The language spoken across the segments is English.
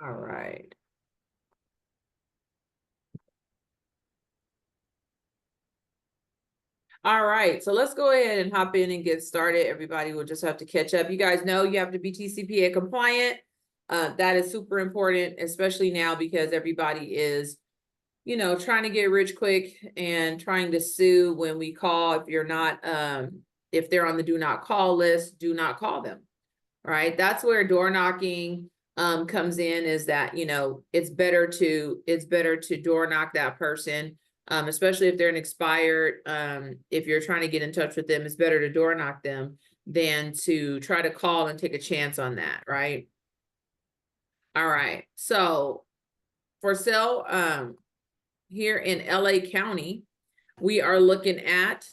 All right. All right, so let's go ahead and hop in and get started. Everybody will just have to catch up. You guys know you have to be TCPA compliant. That is super important, especially now because everybody is, you know, trying to get rich quick and trying to sue when we call. If you're not, if they're on the do not call list, do not call them, right? That's where door knocking comes in, is that, you know, it's better to door knock that person. Especially if they're an expired, if you're trying to get in touch with them, it's better to door knock them than to try to call and take a chance on that, right? All right, so for sale here in LA County, we are looking at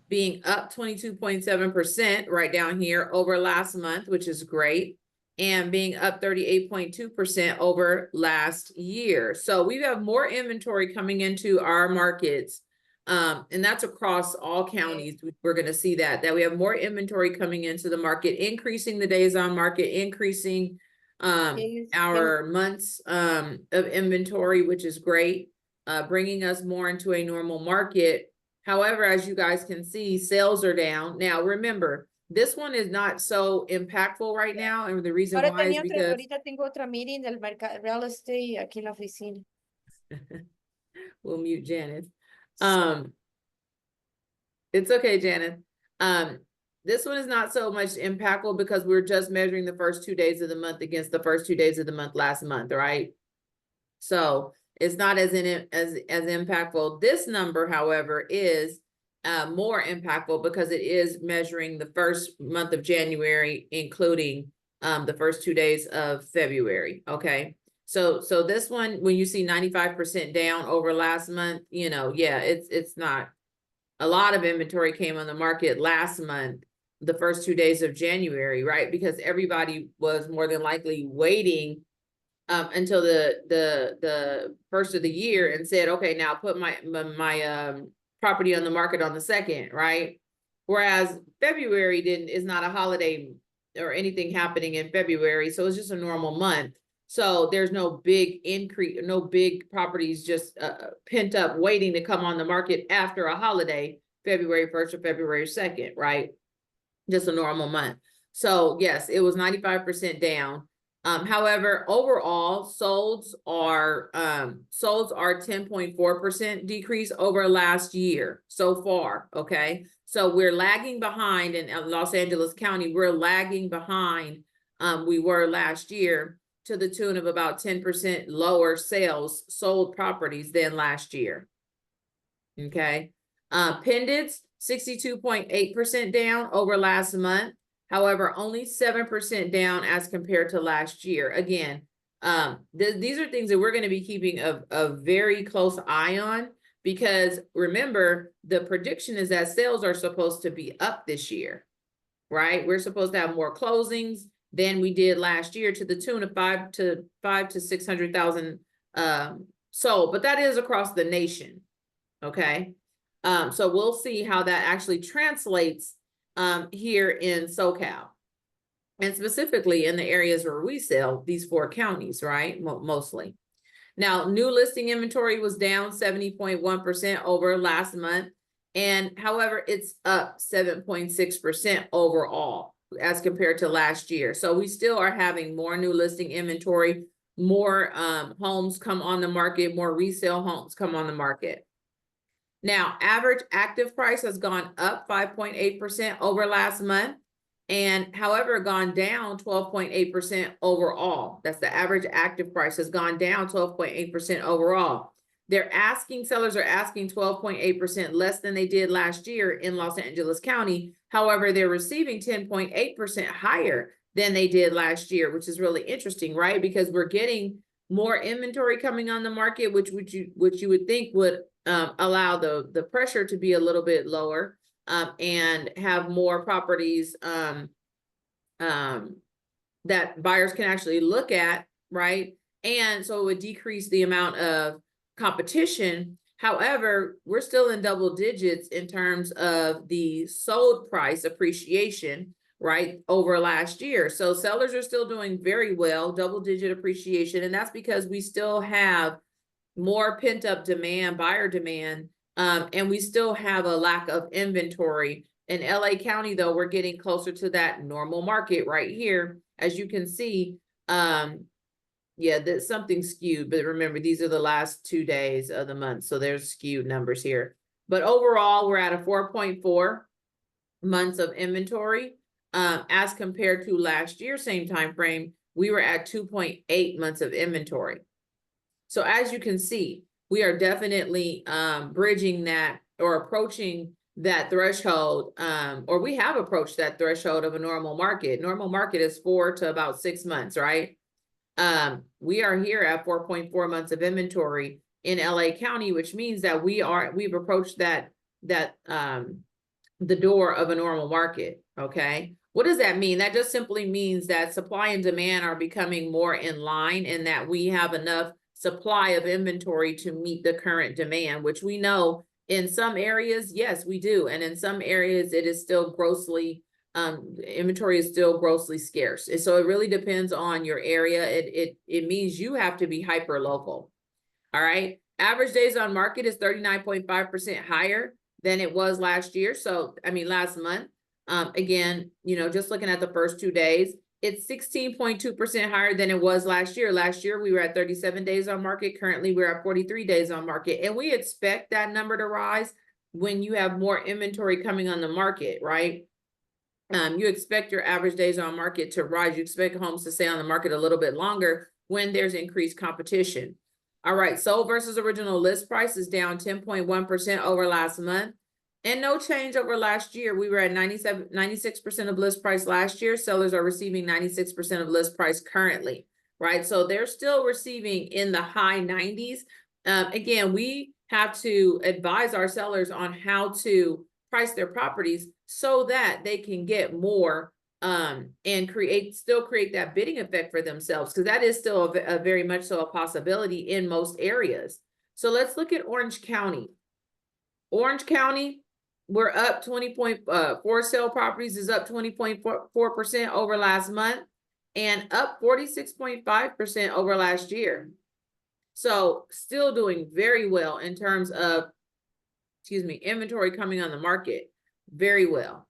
being up 22.7% right down here over last month, which is great, and being up 38.2% over last year. So we have more inventory coming into our markets, and that's across all counties. We're going to see that we have more inventory coming into the market, increasing the days on market, increasing our months of inventory, which is great, bringing us more into a normal market. However, as you guys can see, sales are down. Now, remember, this one is not so impactful right now, and the reason why is because ahorita tengo otra meeting del real estate aquí en la oficina. We'll mute Janice. It's okay, Janice. This one is not so much impactful because we're just measuring the first 2 days of the month against the first 2 days of the month last month, right? So it's not as impactful. This number, however, is more impactful because it is measuring the first month of January, including the first 2 days of February. Okay. So this one, when you see 95% down over last month, you know, yeah, it's not. A lot of inventory came on the market last month, the first 2 days of January, right? Because everybody was more than likely waiting until the first of the year and said, okay, now put my property on the market on the second, right? Whereas February is not a holiday or anything happening in February, so it's just a normal month. So there's no big increase, no big properties just pent up waiting to come on the market after a holiday, February 1st or February 2nd, right? Just a normal month. So yes, it was 95% down. However, overall, solds are 10.4% decrease over last year so far. Okay, so we're lagging behind in Los Angeles County. We're lagging behind we were last year, to the tune of about 10% lower sold properties than last year. Okay, pendants 62.8% down over last month. However, only 7% down as compared to last year. Again, these are things that we're going to be keeping a very close eye on, because remember, the prediction is that sales are supposed to be up this year, right? We're supposed to have more closings than we did last year, to the tune of 500,000 to 600,000 sold, but that is across the nation. Okay, so we'll see how that actually translates here in SoCal, and specifically in the areas where we sell, these 4 counties, right? Mostly. Now, new listing inventory was down 70.1% over last month, and however, it's up 7.6% overall as compared to last year. So we still are having more new listing inventory, more homes come on the market, more resale homes come on the market. Now, average active price has gone up 5.8% over last month, and however, gone down 12.8% overall. That's the average active price has gone down 12.8% overall. Sellers are asking 12.8% less than they did last year in Los Angeles County. However, they're receiving 10.8% higher than they did last year, which is really interesting, right? Because we're getting more inventory coming on the market, which you would think would allow the pressure to be a little bit lower, and have more properties that buyers can actually look at, right? And so it would decrease the amount of competition. However, we're still in double digits in terms of the sold price appreciation, right, over last year. So sellers are still doing very well, double-digit appreciation, and that's because we still have more pent-up demand, buyer demand, and we still have a lack of inventory. In LA County, though, we're getting closer to that normal market right here. As you can see, yeah, that's something skewed, but remember, these are the last 2 days of the month, so there's skewed numbers here. But overall, we're at a 4.4 months of inventory. As compared to last year, same time frame, we were at 2.8 months of inventory. So as you can see, we are definitely bridging that or approaching that threshold, or we have approached that threshold of a normal market. Normal market is 4 to about 6 months, right? We are here at 4.4 months of inventory in LA County, which means that we've approached that the door of a normal market. Okay, what does that mean? That just simply means that supply and demand are becoming more in line, and that we have enough supply of inventory to meet the current demand, which we know in some areas, yes, we do, and in some areas it is still grossly inventory is still grossly scarce. And so it really depends on your area. It means you have to be hyper local. All right, average days on market is 39.5% higher than it was last year. So I mean last month. Again, you know, just looking at the first 2 days, it's 16.2% higher than it was last year. Last year, we were at 37 days on market. Currently, we're at 43 days on market. And we expect that number to rise when you have more inventory coming on the market, right? You expect your average days on market to rise. You expect homes to stay on the market a little bit longer when there's increased competition. All right, sold versus original list price is down 10.1% over last month. And no change over last year. We were at 96% of list price last year. Sellers are receiving 96% of list price currently, right? So they're still receiving in the high 90s. Again, we have to advise our sellers on how to price their properties so that they can get more and still create that bidding effect for themselves, because that is still a very much so a possibility in most areas. So let's look at Orange County. Orange County, we're up 20.4 sale properties is up 20.4% over last month and up 46.5% over last year. So still doing very well in terms of, inventory coming on the market. Very well.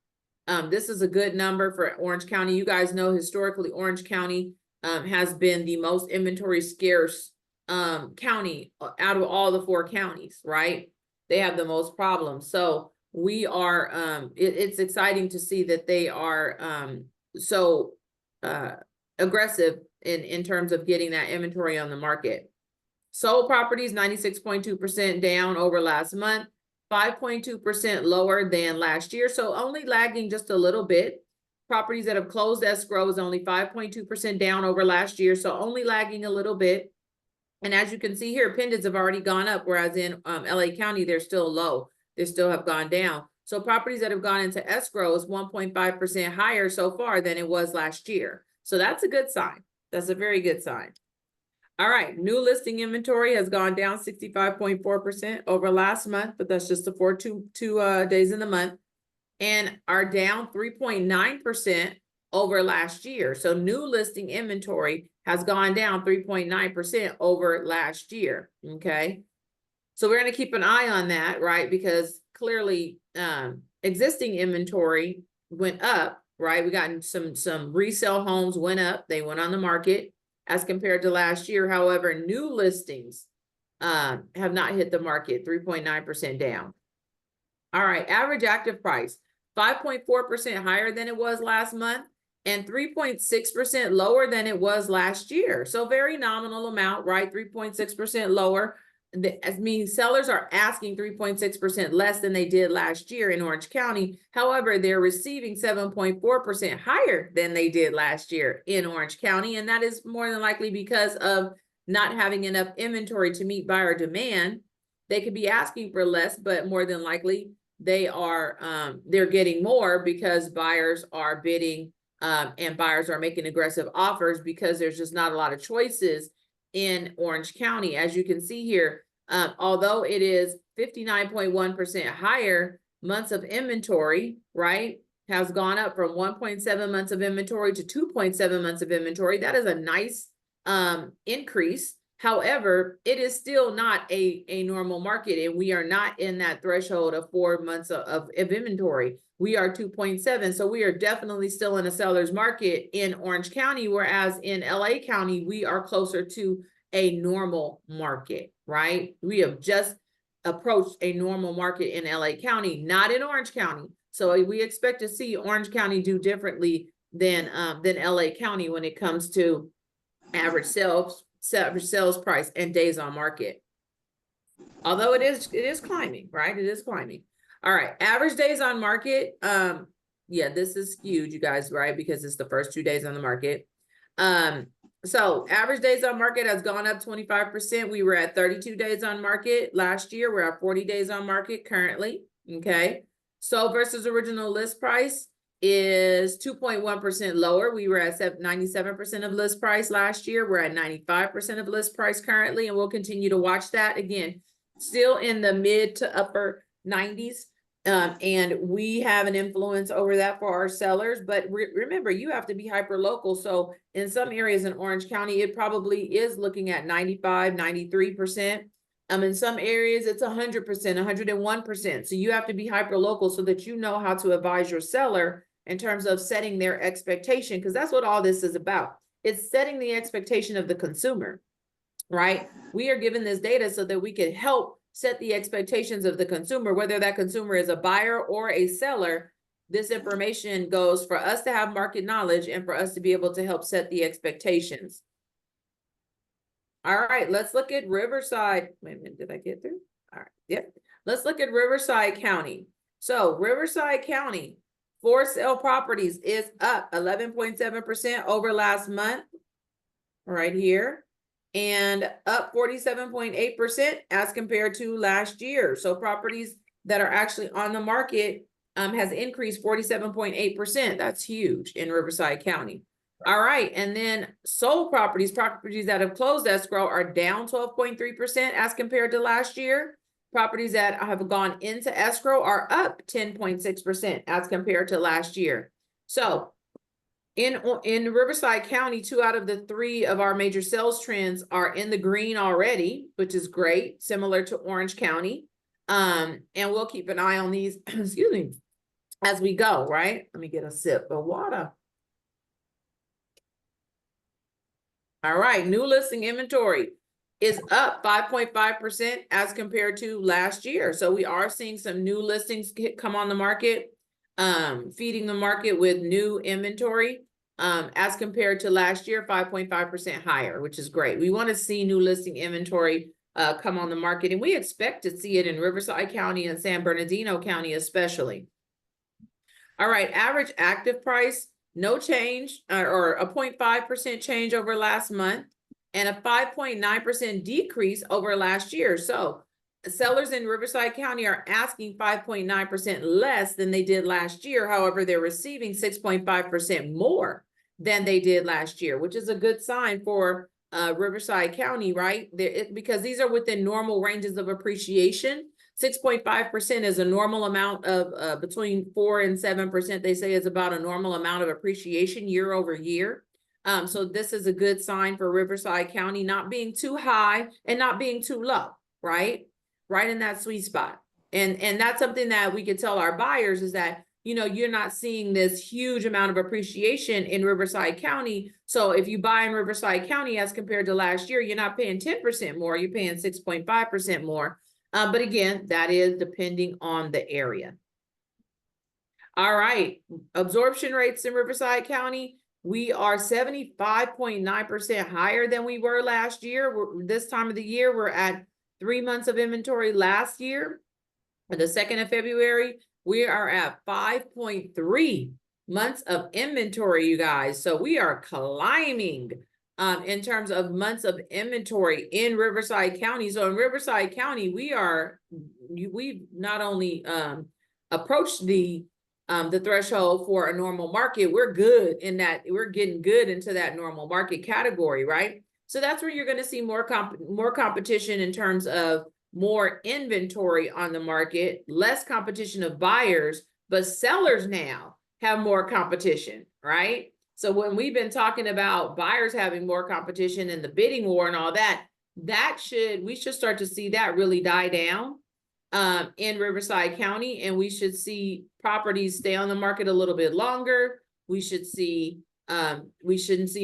This is a good number for Orange County. You guys know historically Orange County has been the most inventory scarce county out of all the 4 counties, right? They have the most problems. So we are, it's exciting to see that they are so aggressive in terms of getting that inventory on the market. Sold properties, 96.2% down over last month, 5.2% lower than last year. So only lagging just a little bit. Properties that have closed escrow is only 5.2% down over last year. So only lagging a little bit. And as you can see here, pendants have already gone up, whereas in LA County, they're still low. They still have gone down. So properties that have gone into escrow is 1.5% higher so far than it was last year. So that's a good sign. That's a very good sign. All right, new listing inventory has gone down 65.4% over last month, but that's just the 2 days in the month, and are down 3.9% over last year. So new listing inventory has gone down 3.9% over last year. Okay. So we're going to keep an eye on that, right? Because clearly existing inventory went up, right? We got some resale homes went up. They went on the market as compared to last year. However, new listings have not hit the market, 3.9% down. All right, average active price, 5.4% higher than it was last month and 3.6% lower than it was last year. So very nominal amount, right? 3.6% lower. That means sellers are asking 3.6% less than they did last year in Orange County. However, they're receiving 7.4% higher than they did last year in Orange County. And that is more than likely because of not having enough inventory to meet buyer demand. They could be asking for less, but more than likely they are, they're getting more because buyers are bidding and buyers are making aggressive offers because there's just not a lot of choices in Orange County. As you can see here, although it is 59.1% higher months of inventory, right? has gone up from 1.7 months of inventory to 2.7 months of inventory. That is a nice increase. However, it is still not a normal market, and we are not in that threshold of 4 months of inventory. We are 2.7, so we are definitely still in a seller's market in Orange County, whereas in LA County, we are closer to a normal market, right? We have just approached a normal market in LA County, not in Orange County. So we expect to see Orange County do differently than LA County when it comes to average sales price and days on market. Although it is climbing, right? It is climbing. All right, average days on market. Yeah, this is huge, you guys, right? Because it's the first 2 days on the market. So average days on market has gone up 25%. We were at 32 days on market last year. We're at 40 days on market currently. Okay. So versus original list price is 2.1% lower. We were at 97% of list price last year. We're at 95% of list price currently, and we'll continue to watch that. Again, still in the mid to upper 90s. And we have an influence over that for our sellers. But remember, you have to be hyper local. So in some areas in Orange County, it probably is looking at 95, 93%. In some areas, it's 100%, 101%. So you have to be hyper local so that you know how to advise your seller in terms of setting their expectation, because that's what all this is about. It's setting the expectation of the consumer, right? We are given this data so that we can help set the expectations of the consumer, whether that consumer is a buyer or a seller. This information goes for us to have market knowledge and for us to be able to help set the expectations. All right, let's look at Riverside. Wait a minute, did I get through? All right, yep. Let's look at Riverside County. So Riverside County, for sale properties is up 11.7% over last month, right here, and up 47.8% as compared to last year. So properties that are actually on the market has increased 47.8%. That's huge in Riverside County. All right, and then sold properties that have closed escrow are down 12.3% as compared to last year. Properties that have gone into escrow are up 10.6% as compared to last year. So in Riverside County, 2 out of the 3 of our major sales trends are in the green already, which is great, similar to Orange County. And we'll keep an eye on these, excuse me, as we go, right? Let me get a sip of water. All right, new listing inventory is up 5.5% as compared to last year. So we are seeing some new listings come on the market, feeding the market with new inventory as compared to last year, 5.5% higher, which is great. We want to see new listing inventory come on the market, and we expect to see it in Riverside County and San Bernardino County especially. All right, average active price, no change, or a 0.5% change over last month, and a 5.9% decrease over last year. So sellers in Riverside County are asking 5.9% less than they did last year. However, they're receiving 6.5% more than they did last year, which is a good sign for Riverside County, right? Because these are within normal ranges of appreciation. 6.5% is a normal amount of between 4 and 7%. They say is about a normal amount of appreciation year over year. So this is a good sign for Riverside County, not being too high and not being too low, right? Right in that sweet spot. And that's something that we could tell our buyers is that, you know, you're not seeing this huge amount of appreciation in Riverside County. So if you buy in Riverside County as compared to last year, you're not paying 10% more, you're paying 6.5% more. But again, that is depending on the area. All right, absorption rates in Riverside County, we are 75.9% higher than we were last year. This time of the year, we're at 3 months of inventory last year. For the 2nd of February, we are at 5.3 months of inventory, you guys. So we are climbing in terms of months of inventory in Riverside County. So in Riverside County, we've not only approached the threshold for a normal market, we're good in that, we're getting good into that normal market category, right? So that's where you're going to see more competition in terms of more inventory on the market, less competition of buyers, but sellers now have more competition, right? So when we've been talking about buyers having more competition and the bidding war and all that, we should start to see that really die down in Riverside County, and we should see properties stay on the market a little bit longer. We shouldn't see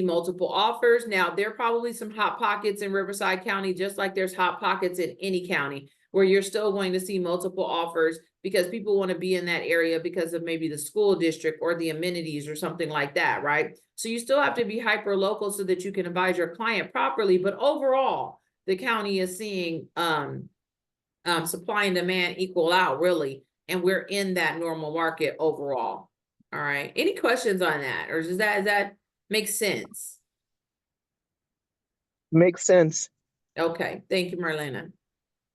multiple offers. Now, there are probably some hot pockets in Riverside County, just like there's hot pockets in any county, where you're still going to see multiple offers because people want to be in that area because of maybe the school district or the amenities or something like that, right? So you still have to be hyper local so that you can advise your client properly. But overall, the county is seeing supply and demand equal out, really, and we're in that normal market overall. All right. Any questions on that, or does that make sense? Makes sense. Okay, thank you, Marlena.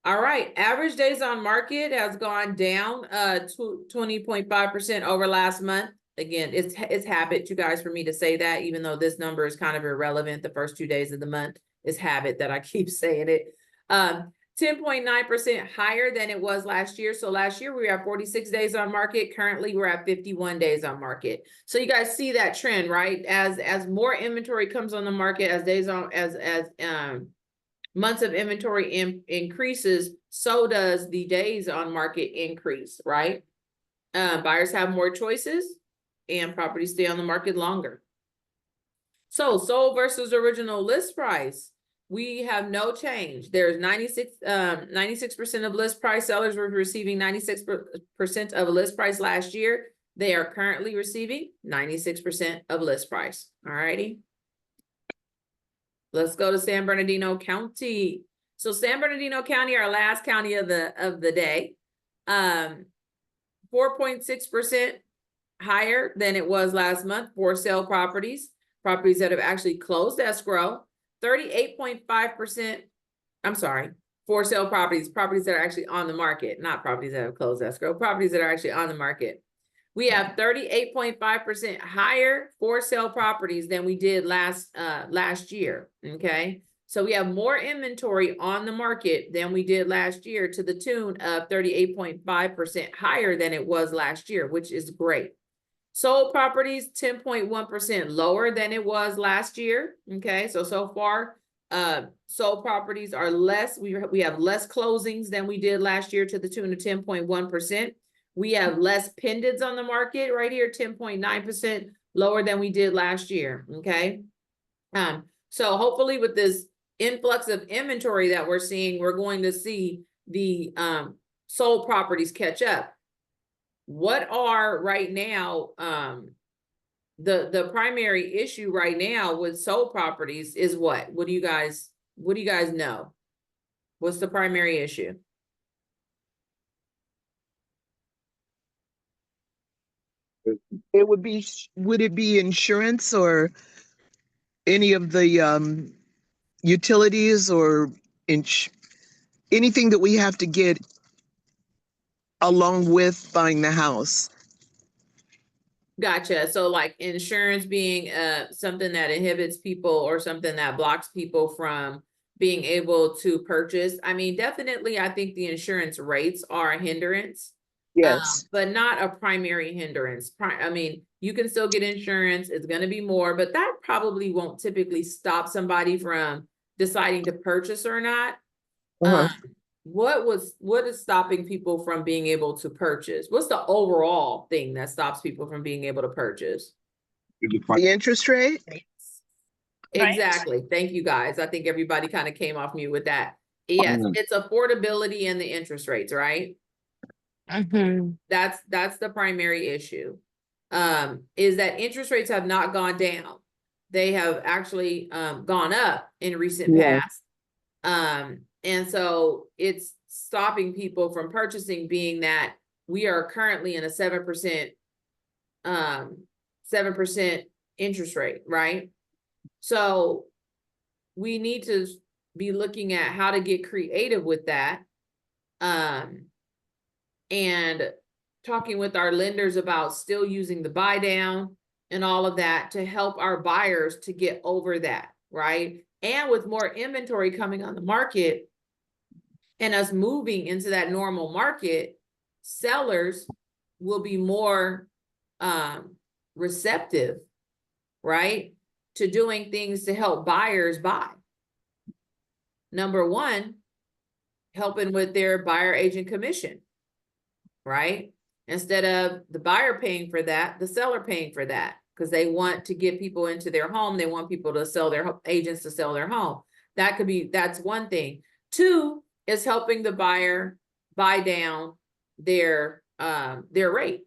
All right, average days on market has gone down 20.5% over last month. Again, it's habit, you guys, for me to say that, even though this number is kind of irrelevant. The first 2 days of the month is habit that I keep saying it. 10.9% higher than it was last year. So last year we were at 46 days on market. Currently we're at 51 days on market. So you guys see that trend, right? As more inventory comes on the market, as days on, as months of inventory increases, so does the days on market increase, right? Buyers have more choices and properties stay on the market longer. So sold versus original list price. We have no change. There's 96% of list price sellers were receiving 96% of list price last year. They are currently receiving 96% of list price. All righty. Let's go to San Bernardino County. So San Bernardino County, our last county of the day, 4.6% higher than it was last month for sale properties that have actually closed escrow. 38.5%, I'm sorry, for sale properties that are actually on the market, not properties that have closed escrow, properties that are actually on the market. We have 38.5% higher for sale properties than we did last year, okay? So we have more inventory on the market than we did last year, to the tune of 38.5% higher than it was last year, which is great. Sold properties, 10.1% lower than it was last year. Okay, so far, sold properties are less. We have less closings than we did last year, to the tune of 10.1%. We have less pendants on the market right here, 10.9% lower than we did last year. Okay, so hopefully with this influx of inventory that we're seeing, we're going to see the sold properties catch up. What are right now, the primary issue right now with sold properties is what? What do you guys know? What's the primary issue? Would it be insurance or any of the utilities or anything that we have to get along with buying the house? Gotcha. So like insurance being something that inhibits people or something that blocks people from being able to purchase. I mean, definitely, I think the insurance rates are a hindrance. Yes. But not a primary hindrance. I mean, you can still get insurance. It's going to be more, but that probably won't typically stop somebody from deciding to purchase or not. What is stopping people from being able to purchase? What's the overall thing that stops people from being able to purchase? The interest rate? Exactly. Right. Thank you, guys. I think everybody kind of came off mute with that. Yes, it's affordability and the interest rates, right? That's the primary issue. Is that interest rates have not gone down. They have actually gone up in recent past. And so it's stopping people from purchasing, being that we are currently in a 7% interest rate, right? So we need to be looking at how to get creative with that. And talking with our lenders about still using the buy down and all of that to help our buyers to get over that, right? And with more inventory coming on the market and us moving into that normal market, sellers will be more receptive, right, to doing things to help buyers buy. Number one, helping with their buyer agent commission, right? Instead of the buyer paying for that, the seller paying for that, because they want to get people into their home. They want people to sell their agents to sell their home. That's one thing. Two is helping the buyer buy down their rate.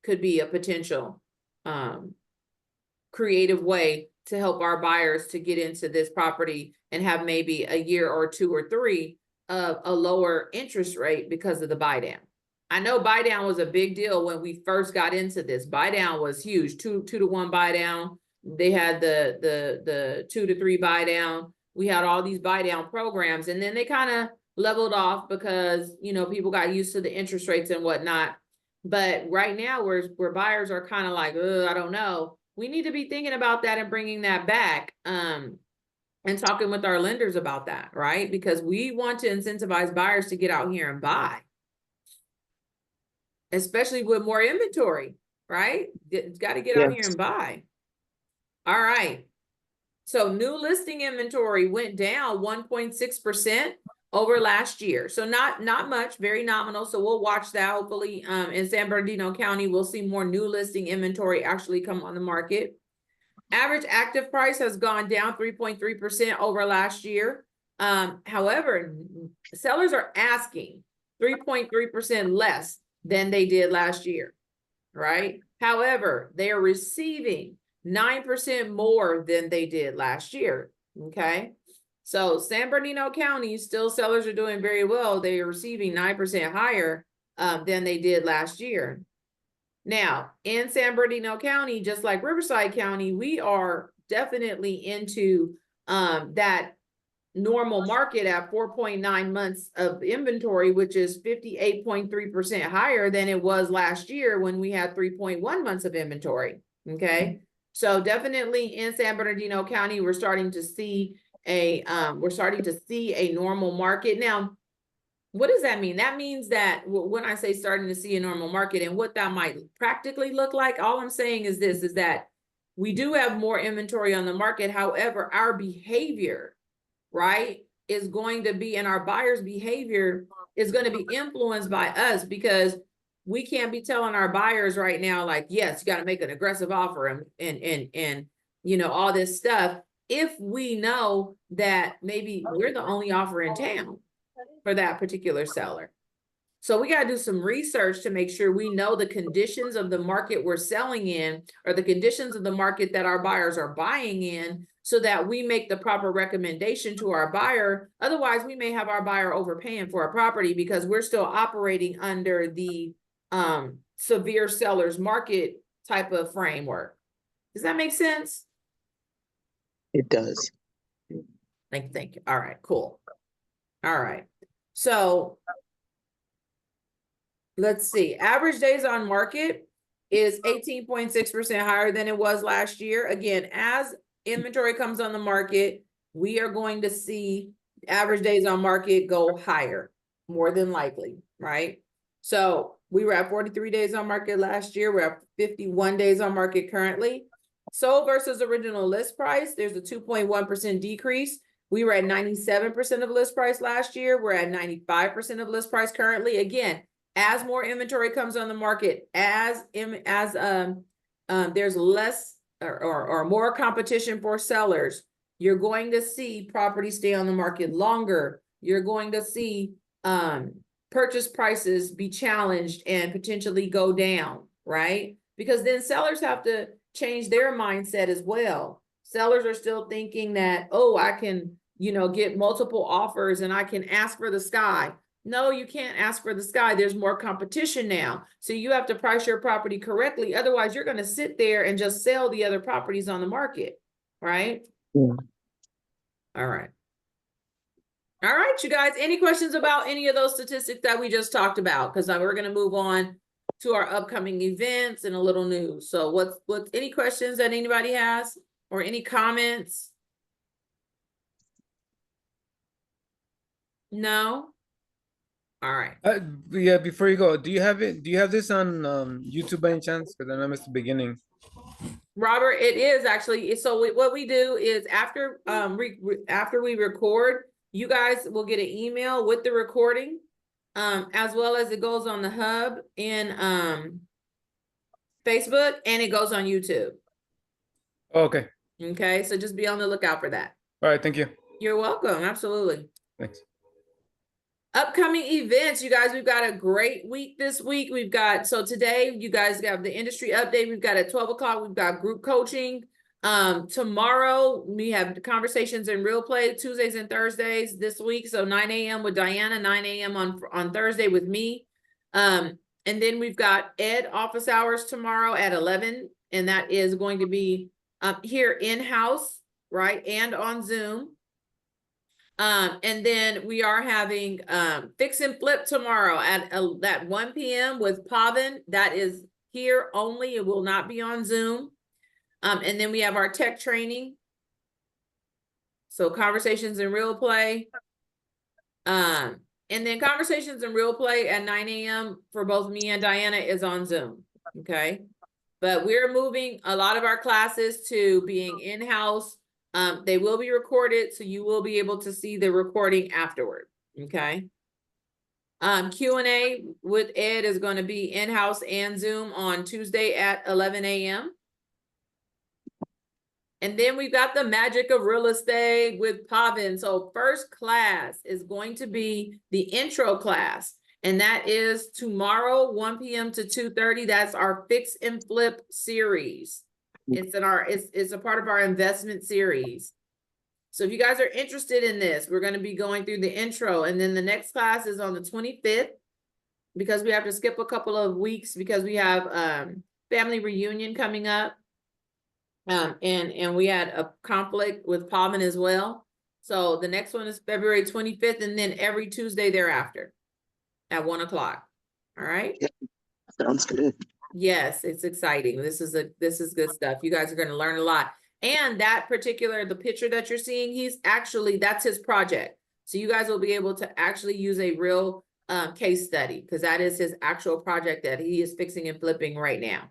Could be a potential creative way to help our buyers to get into this property and have maybe a year or 2 or 3 of a lower interest rate because of the buy down. I know buy down was a big deal when we first got into this. Buy down was huge. 2-to-1 buy down. They had the 2-to-3 buy down. We had all these buy down programs, and then they kind of leveled off because, you know, people got used to the interest rates and whatnot. But right now, where buyers are kind of like, I don't know. We need to be thinking about that and bringing that back, and talking with our lenders about that, right? Because we want to incentivize buyers to get out here and buy, especially with more inventory, right? It's got to get out here and buy. All right. So new listing inventory went down 1.6% over last year. So not much, very nominal. So we'll watch that. Hopefully in San Bernardino County, we'll see more new listing inventory actually come on the market. Average active price has gone down 3.3% over last year. However, sellers are asking 3.3% less than they did last year, right? However, they are receiving 9% more than they did last year, okay? So San Bernardino County, still sellers are doing very well. They are receiving 9% higher than they did last year. Now, in San Bernardino County, just like Riverside County, we are definitely into that normal market at 4.9 months of inventory, which is 58.3% higher than it was last year when we had 3.1 months of inventory, okay? So definitely in San Bernardino County, we're starting to see a normal market. Now, what does that mean? That means that when I say starting to see a normal market and what that might practically look like, all I'm saying is this, is that we do have more inventory on the market. However, our behavior, right, is going to be, and our buyers' behavior is going to be influenced by us, because we can't be telling our buyers right now, like, yes, you got to make an aggressive offer and you know, all this stuff, if we know that maybe we're the only offer in town for that particular seller. So we got to do some research to make sure we know the conditions of the market we're selling in, or the conditions of the market that our buyers are buying in, so that we make the proper recommendation to our buyer. Otherwise, we may have our buyer overpaying for a property because we're still operating under the severe seller's market type of framework. Does that make sense? It does. Thank you. All right, cool. All right. So let's see. Average days on market is 18.6% higher than it was last year. Again, as inventory comes on the market, we are going to see average days on market go higher, more than likely, right? So we were at 43 days on market last year. We're at 51 days on market currently. Sold versus original list price, there's a 2.1% decrease. We were at 97% of list price last year. We're at 95% of list price currently. Again, as more inventory comes on the market, as there's less or more competition for sellers, you're going to see properties stay on the market longer. You're going to see purchase prices be challenged and potentially go down, right? Because then sellers have to change their mindset as well. Sellers are still thinking that, oh, I can, you know, get multiple offers and I can ask for the sky. No, you can't ask for the sky. There's more competition now. So you have to price your property correctly. Otherwise, you're going to sit there and just sell the other properties on the market, right? Yeah. All right. All right, you guys, any questions about any of those statistics that we just talked about? Because we're going to move on to our upcoming events and a little news. So what's any questions that anybody has or any comments? No? All right. Yeah, before you go, do you have this on YouTube by any chance? Because I missed the beginning. Robert, it is actually, so what we do is after after we record, you guys will get an email with the recording, as well as it goes on the hub in Facebook, and it goes on YouTube. Oh, okay. Okay, so just be on the lookout for that. All right. Thank you. You're welcome. Absolutely. Thanks. Upcoming events, you guys, we've got a great week this week. We've got, so today, you guys have the industry update. We've got at 12 o'clock, we've got group coaching. Tomorrow, we have conversations in real play, Tuesdays and Thursdays this week. So 9 a.m. with Diana, 9 a.m. on Thursday with me. And then we've got Ed office hours tomorrow at 11. And that is going to be here in-house, right? And on Zoom. And then we are having Fix and Flip tomorrow at 1 p.m. with Pavin. That is here only. It will not be on Zoom. And then we have our tech training. So conversations in real play. And then conversations in real play at 9 a.m. for both me and Diana is on Zoom. Okay. But we're moving a lot of our classes to being in-house. They will be recorded, so you will be able to see the recording afterward, okay? Q&A with Ed is going to be in-house and Zoom on Tuesday at 11 a.m. And then we've got the magic of real estate with Pavin. So first class is going to be the intro class, and that is tomorrow, 1 p.m. to 2:30. That's our Fix and Flip series. It's a part of our investment series. So if you guys are interested in this, we're going to be going through the intro, and then the next class is on the 25th, because we have to skip a couple of weeks because we have family reunion coming up. And we had a conflict with Pavin as well. So the next one is February 25th, and then every Tuesday thereafter at 1 o'clock. All right. Yep. Sounds good. Yes, it's exciting. This is good stuff. You guys are going to learn a lot. And that the picture that you're seeing, that's his project. So you guys will be able to actually use a real case study, because that is his actual project that he is fixing and flipping right now.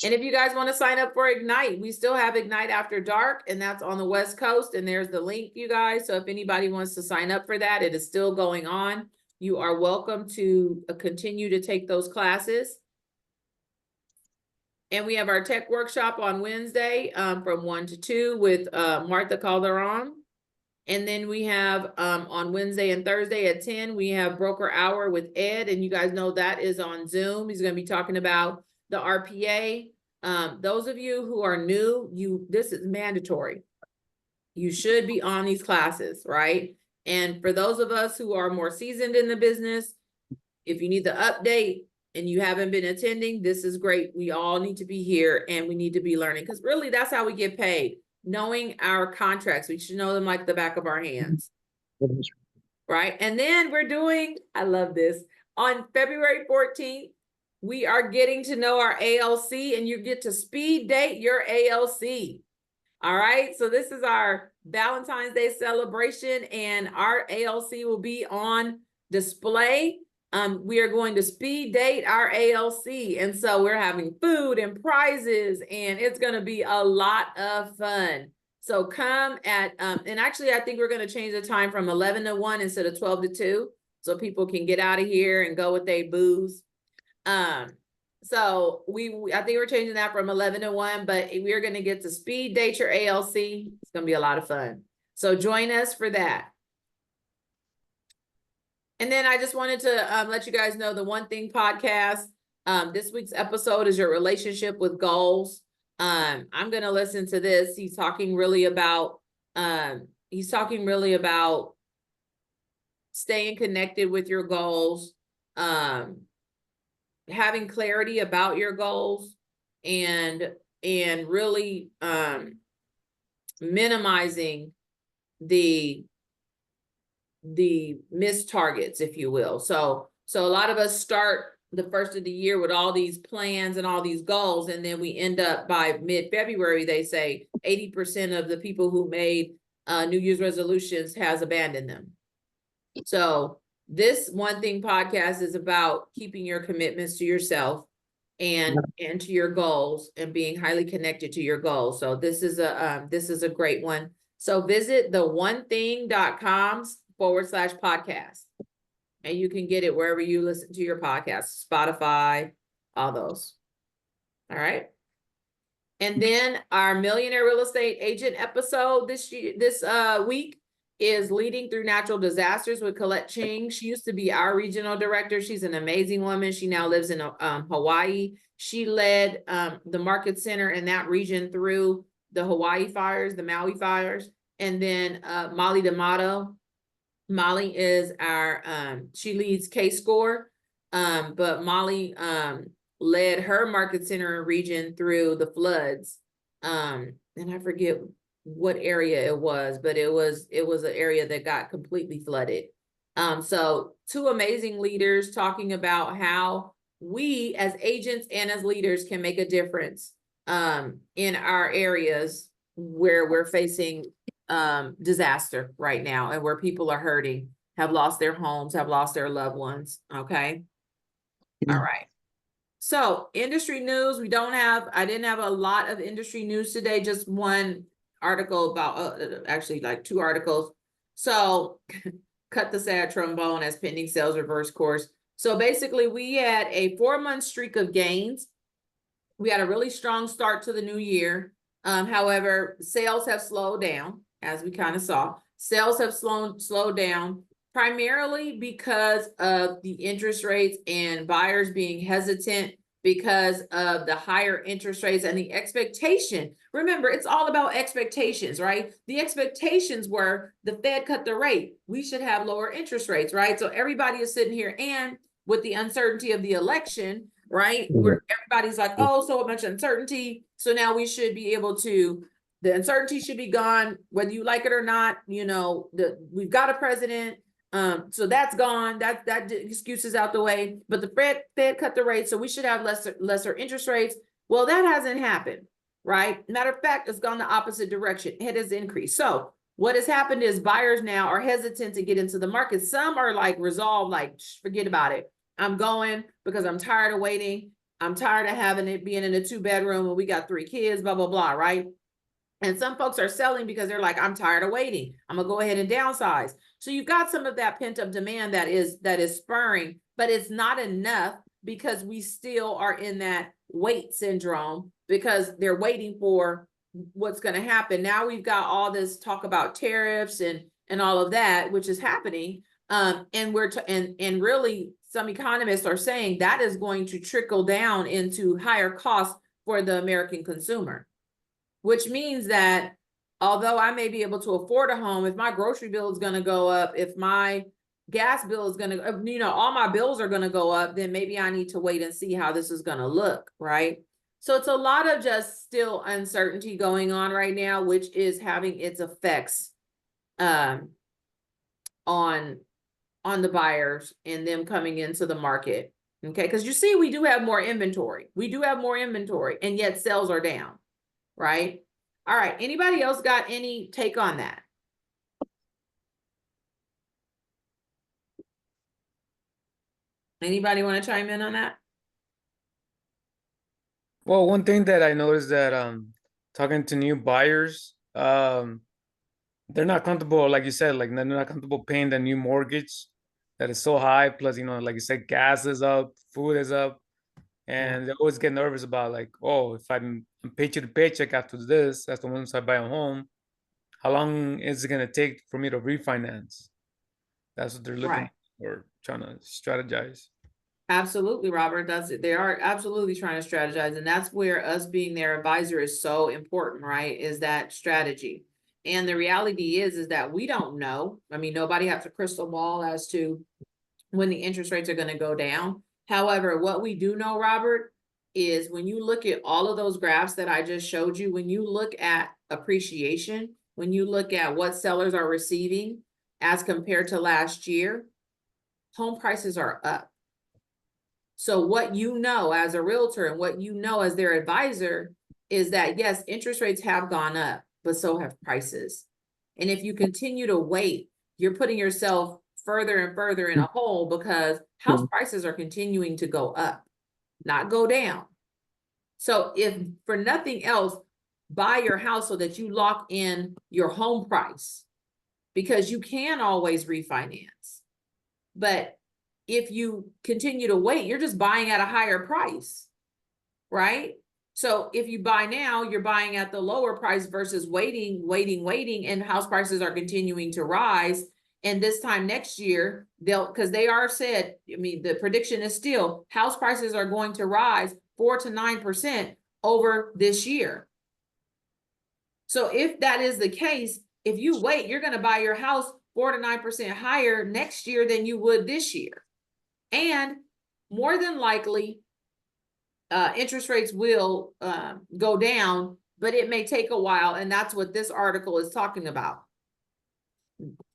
And if you guys want to sign up for Ignite, we still have Ignite After Dark, and that's on the West Coast. And there's the link, you guys. So if anybody wants to sign up for that, it is still going on. You are welcome to continue to take those classes. And we have our tech workshop on Wednesday from 1 to 2 with Martha Calderon. And then we have on Wednesday and Thursday at 10, we have Broker Hour with Ed. And you guys know that is on Zoom. He's going to be talking about the RPA. Those of you who are new, this is mandatory. You should be on these classes, right? And for those of us who are more seasoned in the business, if you need the update and you haven't been attending, this is great. We all need to be here and we need to be learning, because really that's how we get paid. Knowing our contracts, we should know them like the back of our hands. Right? And then we're doing, I love this, on February 14th, we are getting to know our ALC, and you get to speed date your ALC. All right, so this is our Valentine's Day celebration, and our ALC will be on display. We are going to speed date our ALC, and so we're having food and prizes, and it's going to be a lot of fun. So come at, and actually I think we're going to change the time from 11 to 1 instead of 12 to 2, so people can get out of here and go with their booze. So I think we're changing that from 11 to 1, but we're going to get to speed date your ALC. It's going to be a lot of fun. So join us for that. And then I just wanted to let you guys know the One Thing podcast. This week's episode is your relationship with goals. I'm going to listen to this. He's talking really about staying connected with your goals, having clarity about your goals, and really minimizing the missed targets, if you will. So a lot of us start the first of the year with all these plans and all these goals, and then we end up by mid-February, they say 80% of the people who made New Year's resolutions has abandoned them. So this One Thing podcast is about keeping your commitments to yourself and to your goals and being highly connected to your goals. So this is a great one. So visit theonething.com/podcast. And you can get it wherever you listen to your podcast, Spotify, all those. All right. And then our Millionaire Real Estate Agent episode this week is Leading Through Natural Disasters with Colette Ching. She used to be our regional director. She's an amazing woman. She now lives in Hawaii. She led the market center in that region through the Hawaii fires, the Maui fires. And then Molly D'Amato. Molly is our, she leads K-Score, but Molly led her market center region through the floods. And I forget what area it was, but it was an area that got completely flooded. So two amazing leaders talking about how we as agents and as leaders can make a difference in our areas where we're facing disaster right now and where people are hurting, have lost their homes, have lost their loved ones. Okay. All right. So industry news, I didn't have a lot of industry news today, just one article about, actually like two articles. So cut the sad trombone as pending sales reverse course. So basically we had a 4-month streak of gains. We had a really strong start to the new year. However, sales have slowed down, as we kind of saw. Sales have slowed down primarily because of the interest rates and buyers being hesitant because of the higher interest rates and the expectation. Remember, it's all about expectations, right? The expectations were the Fed cut the rate. We should have lower interest rates, right? So everybody is sitting here, and with the uncertainty of the election, right? Where everybody's like, oh, so much uncertainty. So now we should be able to, the uncertainty should be gone, whether you like it or not. You know, we've got a president. So that's gone. That excuse is out the way. But the Fed cut the rate, so we should have lesser interest rates. Well, that hasn't happened, right? Matter of fact, it's gone the opposite direction. It has increased. So what has happened is buyers now are hesitant to get into the market. Some are like resolved, like forget about it. I'm going because I'm tired of waiting. I'm tired of having it being in a 2-bedroom and we got 3 kids, blah, blah, blah, right? And some folks are selling because they're like, I'm tired of waiting. I'm gonna go ahead and downsize. So you've got some of that pent up demand that is spurring, but it's not enough because we still are in that wait syndrome because they're waiting for what's going to happen. Now we've got all this talk about tariffs and all of that, which is happening. And and really some economists are saying that is going to trickle down into higher costs for the American consumer, which means that although I may be able to afford a home, if my grocery bill is going to go up, if my gas bill is going to, all my bills are going to go up, then maybe I need to wait and see how this is going to look, right? So it's a lot of just still uncertainty going on right now, which is having its effects on the buyers and them coming into the market. Okay, because you see, we do have more inventory. And yet sales are down, right? All right, anybody else got any take on that? Anybody want to chime in on that? Well, one thing that I noticed that talking to new buyers, they're not comfortable, like you said, like they're not comfortable paying the new mortgage that is so high. Plus, like you said, gas is up, food is up, and they always get nervous about like, oh, if I'm paycheck to paycheck after this, that's the once I buy a home, how long is it gonna take for me to refinance? That's what they're looking for, trying to strategize. Absolutely, Robert. They are absolutely trying to strategize. And that's where us being their advisor is so important, right? Is that strategy. And the reality is that we don't know. I mean, nobody has a crystal ball as to when the interest rates are going to go down. However, what we do know, Robert, is when you look at all of those graphs that I just showed you, when you look at appreciation, when you look at what sellers are receiving as compared to last year, home prices are up. So what you know as a realtor and what you know as their advisor is that, yes, interest rates have gone up, but so have prices. And if you continue to wait, you're putting yourself further and further in a hole because house prices are continuing to go up, not go down. So if for nothing else, buy your house so that you lock in your home price, because you can always refinance. But if you continue to wait, you're just buying at a higher price, right? So if you buy now, you're buying at the lower price versus waiting, and house prices are continuing to rise. And this time next year, because they are said, I mean, the prediction is still house prices are going to rise 4 to 9% over this year. So if that is the case, if you wait, you're going to buy your house 4 to 9% higher next year than you would this year. And more than likely, interest rates will go down, but it may take a while. And that's what this article is talking about.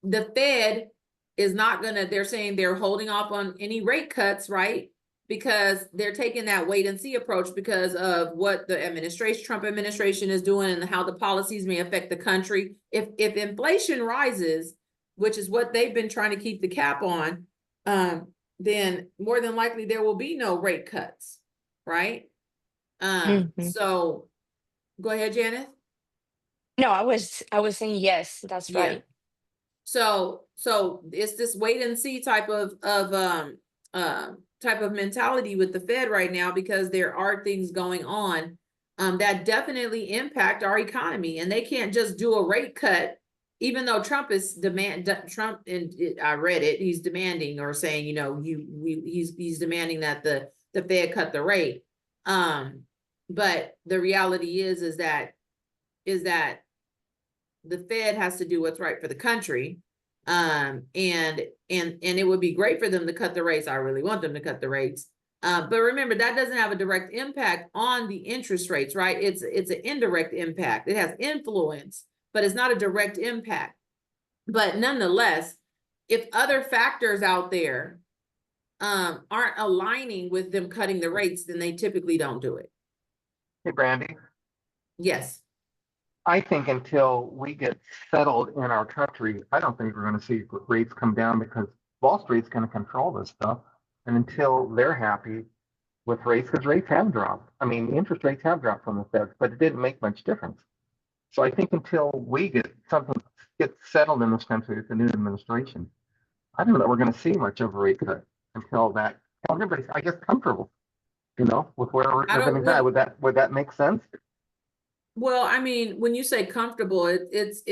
The Fed is not going to, they're saying they're holding off on any rate cuts, right? Because they're taking that wait and see approach because of what the Trump administration is doing and how the policies may affect the country. If inflation rises, which is what they've been trying to keep the cap on, then more than likely there will be no rate cuts, right? So go ahead, Janice. No, I was saying yes, that's right. So it's this wait and see type of mentality with the Fed right now, because there are things going on that definitely impact our economy, and they can't just do a rate cut, even though Trump and I read it, he's demanding or saying, you know, he's demanding that the Fed cut the rate. But the reality is that the Fed has to do what's right for the country. And it would be great for them to cut the rates. I really want them to cut the rates. But remember, that doesn't have a direct impact on the interest rates, right? It's an indirect impact. It has influence, but it's not a direct impact. But nonetheless, if other factors out there aren't aligning with them cutting the rates, then they typically don't do it. Hey, Brandy. Yes. I think until we get settled in our country, I don't think we're going to see rates come down, because Wall Street's going to control this stuff. And until they're happy with rates, because rates have dropped. I mean, interest rates have dropped from the Fed, but it didn't make much difference. So I think until we get settled in this country with the new administration, I don't know that we're going to see much of a rate cut until everybody's, I guess, comfortable, you know, with where everything's at. Would that make sense? Well, I mean, when you say comfortable, it's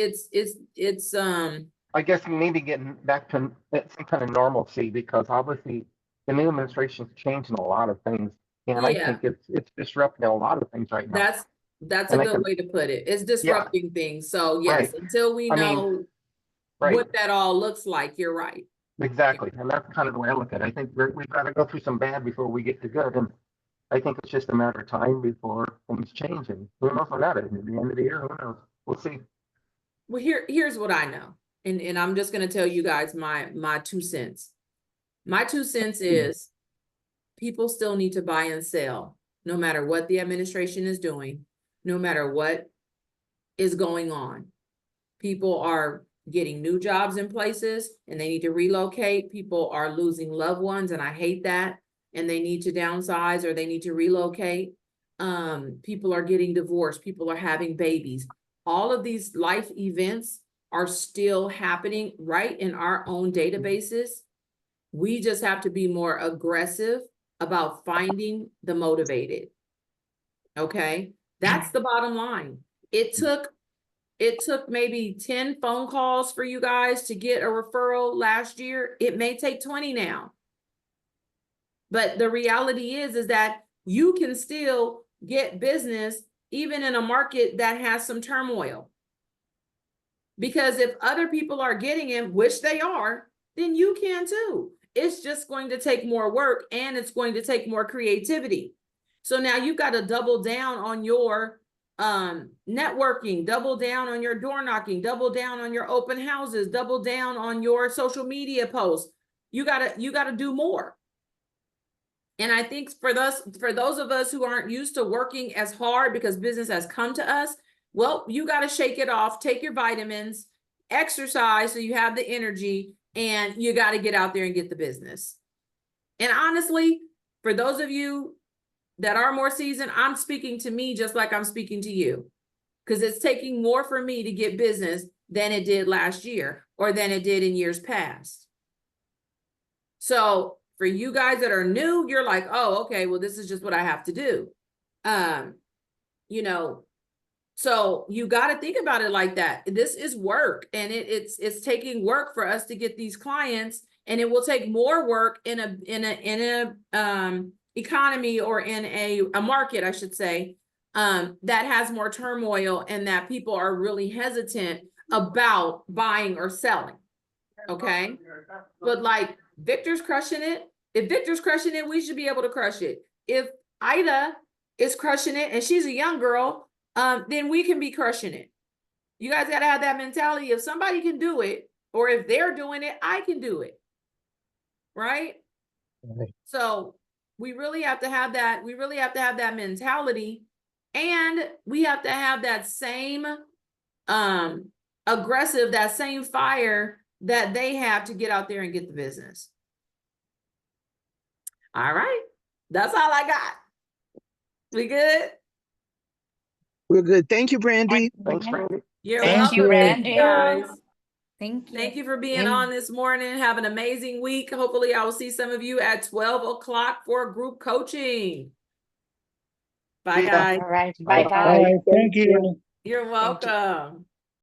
I guess we need to get back to some kind of normalcy, because obviously the new administration's changing a lot of things, and I think it's disrupting a lot of things right now. That's a good way to put it. It's disrupting things. So yes, right. Until we know what that all looks like, you're right. Exactly, and that's kind of the way I look at it. I think we've got to go through some bad before we get to good, and I think it's just a matter of time before things change. And who knows when that is? At the end of the year, who knows? We'll see. Well, here's what I know. And I'm just going to tell you guys my 2 cents. My 2 cents is people still need to buy and sell, no matter what the administration is doing, no matter what is going on. People are getting new jobs in places and they need to relocate. People are losing loved ones, and I hate that. And they need to downsize or they need to relocate. People are getting divorced. People are having babies. All of these life events are still happening right in our own databases. We just have to be more aggressive about finding the motivated. Okay, that's the bottom line. It took maybe 10 phone calls for you guys to get a referral last year. It may take 20 now. But the reality is that you can still get business even in a market that has some turmoil. Because if other people are getting it, which they are, then you can too. It's just going to take more work, and it's going to take more creativity. So now you've got to double down on your networking, double down on your door knocking, double down on your open houses, double down on your social media posts. You gotta do more. And I think for those of us who aren't used to working as hard because business has come to us, well, you got to shake it off, take your vitamins, exercise so you have the energy, and you got to get out there and get the business. And honestly, for those of you that are more seasoned, I'm speaking to me just like I'm speaking to you, because it's taking more for me to get business than it did last year or than it did in years past. So for you guys that are new, you're like, oh, okay, well, this is just what I have to do. You know, so you got to think about it like that. This is work, and it's taking work for us to get these clients, and it will take more work in a economy, or in a market, I should say, that has more turmoil and that people are really hesitant about buying or selling. Okay. But like Victor's crushing it. If Victor's crushing it, we should be able to crush it. If Ida is crushing it and she's a young girl, then we can be crushing it. You guys got to have that mentality. If somebody can do it, or if they're doing it, I can do it. Right? So we really have to have that. We really have to have that mentality, and we have to have that same aggressive, that same fire that they have to get out there and get the business. All right. That's all I got. We good? We're good. Thank you, Brandy. Thanks, Brandy. You're Thank welcome, you, Brandy. guys. Thank you. Thank you for being And- on this morning. Have an amazing week. Hopefully I will see some of you at 12 o'clock for group coaching. Bye, Yeah. guys. All right. Bye. Bye-bye. Thank you. You're welcome.